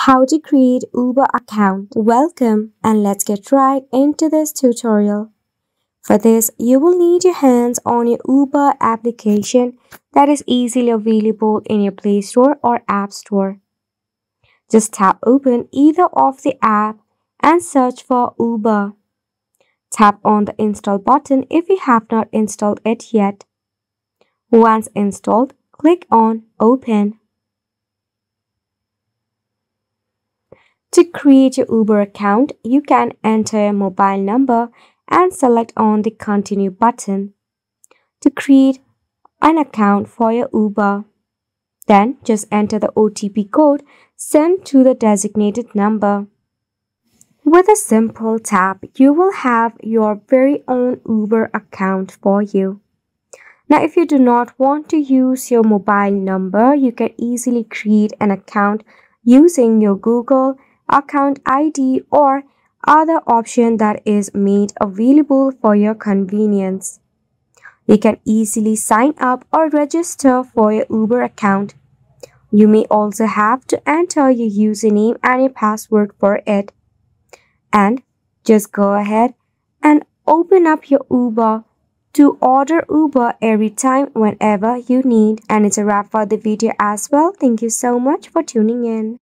How to create Uber account. Welcome and let's get right into this tutorial. For this, you will need your hands on your Uber application that is easily available in your Play Store or App Store. Just tap open either of the app and search for Uber. Tap on the install button if you have not installed it yet. Once installed, click on open. To create your Uber account, you can enter your mobile number and select on the Continue button to create an account for your Uber. Then just enter the OTP code sent to the designated number. With a simple tap, you will have your very own Uber account for you. Now, if you do not want to use your mobile number, you can easily create an account using your Google account ID or other option that is made available for your convenience. You can easily sign up or register for your Uber account. You may also have to enter your username and your password for it. And just go ahead and open up your Uber to order Uber every time whenever you need. And it's a wrap for the video as well. Thank you so much for tuning in.